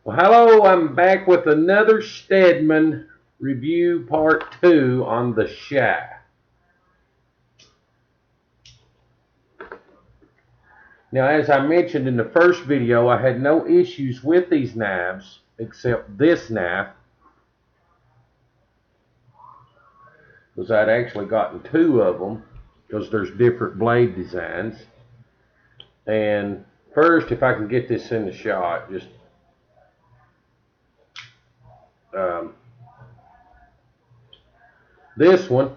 Well, hello, I'm back with another Stedemon review part 2 on the shaft. Now, as I mentioned in the first video, I had no issues with these knives except this knife, because I'd actually gotten 2 of them because there's different blade designs. And first, if I can get this in the shot, just this one,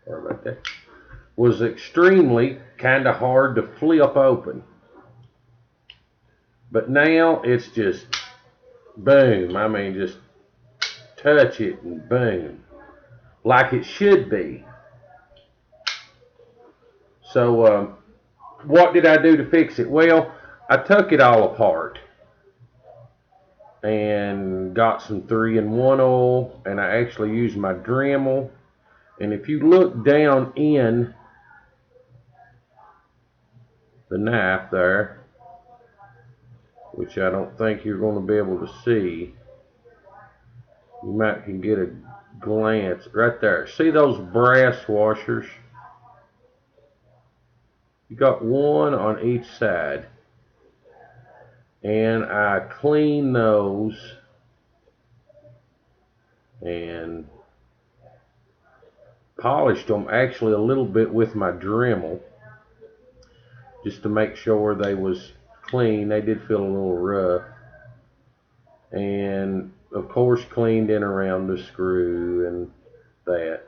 sorry about that, was extremely kind of hard to flip open. But now it's just boom. I mean, just touch it and boom, like it should be. So what did I do to fix it? Well, I took it all apart and got some 3-in-1 oil, and I actually used my Dremel. And if you look down in the knife there, which I don't think you're going to be able to see, you might can get a glance right there. See those brass washers? You got one on each side, and I cleaned those and polished them actually a little bit with my Dremel just to make sure they was clean. They did feel a little rough, and of course cleaned in around the screw and that.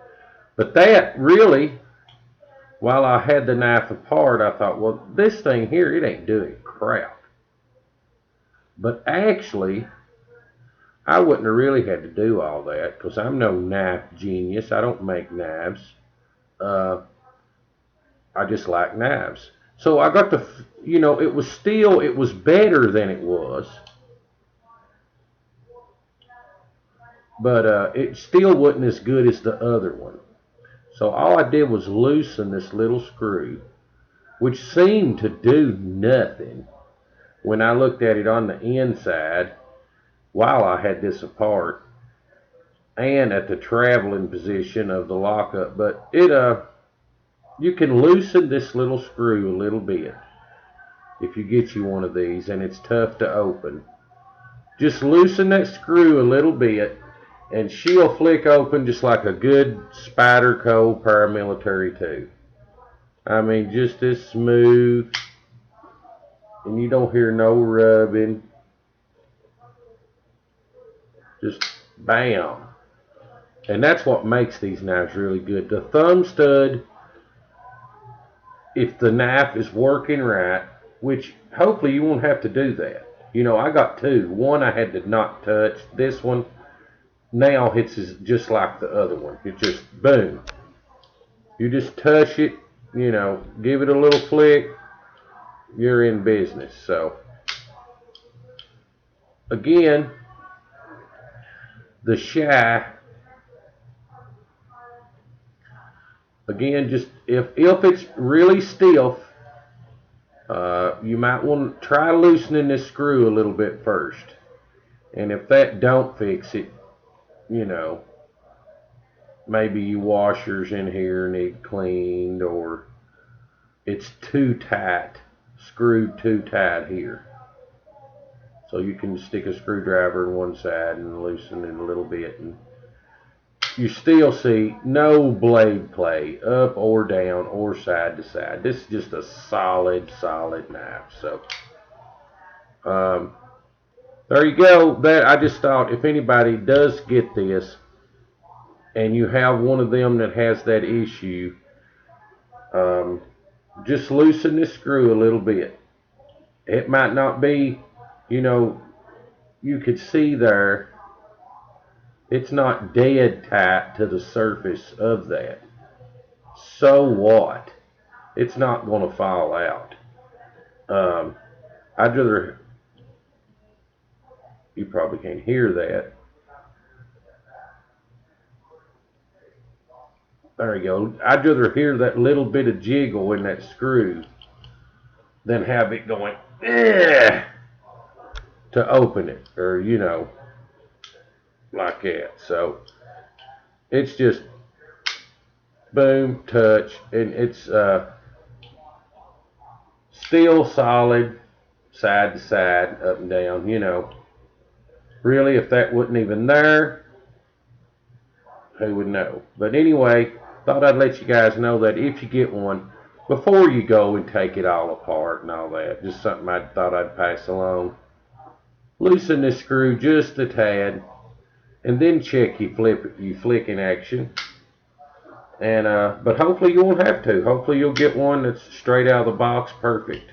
But that really, while I had the knife apart, I thought, well, this thing here, it ain't doing crap. But actually, I wouldn't have really had to do all that, because I'm no knife genius. I don't make knives. I just like knives. So I got the, it was better than it was. But it still wasn't as good as the other one. So all I did was loosen this little screw, which seemed to do nothing when I looked at it on the inside while I had this apart and at the traveling position of the lockup. But you can loosen this little screw a little bit if you get you one of these, and it's tough to open. Just loosen that screw a little bit and she'll flick open just like a good Spyderco paramilitary too. I mean, just as smooth, and you don't hear no rubbing. Just bam. And that's what makes these knives really good. The thumb stud, if the knife is working right, which hopefully you won't have to do that. I got 2. One I had to not touch. This one now hits just like the other one. It just boom. You just touch it, give it a little flick, you're in business. So again, the shaft, again, just if it's really stiff, you might want to try loosening this screw a little bit first. And if that don't fix it, maybe your washers in here need cleaned, or it's too tight, screwed too tight here. So you can stick a screwdriver in one side and loosen it a little bit, and you still see no blade play up or down or side to side. This is just a solid knife. So there you go. That, I just thought, if anybody does get this and you have one of them that has that issue, just loosen this screw a little bit. It might not be, you could see there, it's not dead tight to the surface of that. So what? It's not going to fall out. I'd rather, you probably can't hear that. There you go. I'd rather hear that little bit of jiggle in that screw than have it going, eh, to open it, or like that. So it's just boom, touch, and it's still solid, side to side, up and down. Really, if that wasn't even there, who would know? But anyway, thought I'd let you guys know that if you get one, before you go and take it all apart and all that, just something I thought I'd pass along. Loosen this screw just a tad, and then check your flicking action. And but hopefully you won't have to. Hopefully you'll get one that's straight out of the box, perfect.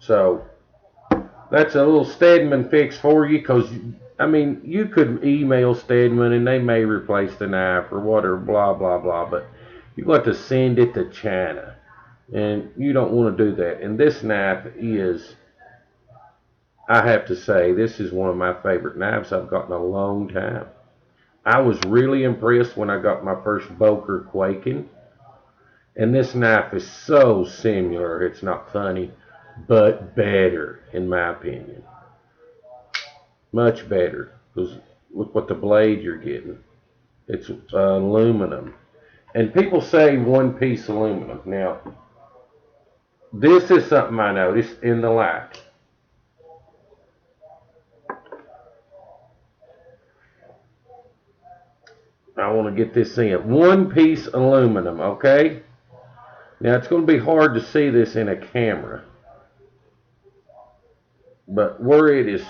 So that's a little Stedemon fix for you, because I mean, you could email Stedemon and they may replace the knife or whatever, blah blah blah, but you got to send it to China, and you don't want to do that. And this knife is, I have to say, this is one of my favorite knives I've got in a long time. I was really impressed when I got my first Boker Quaking, and this knife is so similar, it's not funny, but better, in my opinion. Much better, because look what the blade you're getting. It's aluminum. And people say one-piece aluminum. Now, this is something I noticed in the light. I want to get this in. One-piece aluminum, okay? Now, it's going to be hard to see this in a camera, but where it is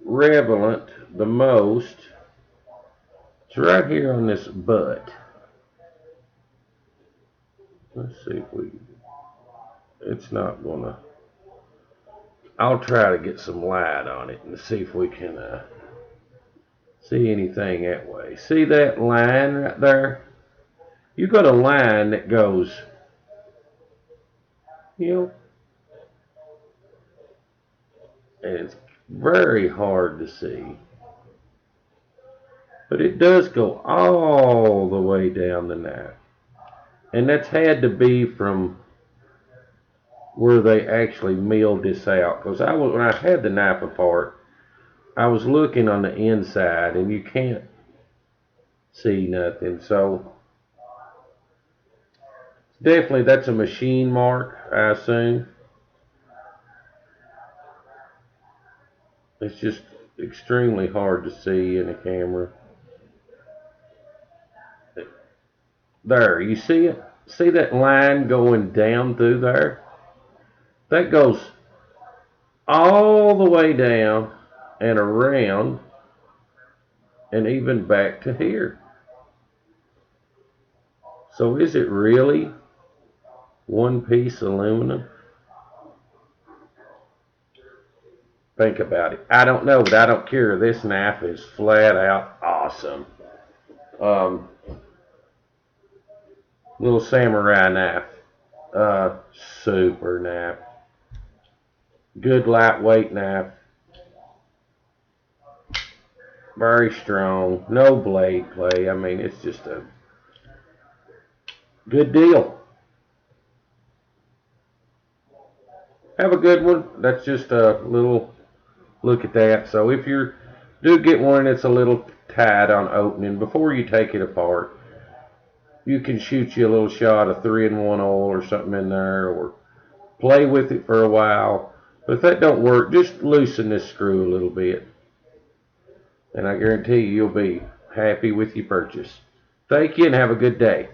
relevant the most, it's right here on this butt. Let's see if we, it's not gonna, I'll try to get some light on it and see if we can see anything that way. See that line right there? You got a line that goes, and it's very hard to see, but it does go all the way down the knife, and that's had to be from where they actually milled this out, because when I had the knife apart, I was looking on the inside and you can't see nothing. So definitely that's a machine mark, I assume. It's just extremely hard to see in a camera. There, you see it? See that line going down through there? That goes all the way down and around and even back to here. So is it really one-piece aluminum? Think about it. I don't know, but I don't care. This knife is flat out awesome. Little samurai knife. Super knife. Good lightweight knife. Very strong. No blade play. I mean, it's just a good deal. Have a good one. That's just a little look at that. So if you do get one that's a little tight on opening, before you take it apart, you can shoot you a little shot of 3-in-1 oil or something in there, or play with it for a while. But if that don't work, just loosen this screw a little bit, and I guarantee you'll be happy with your purchase. Thank you and have a good day.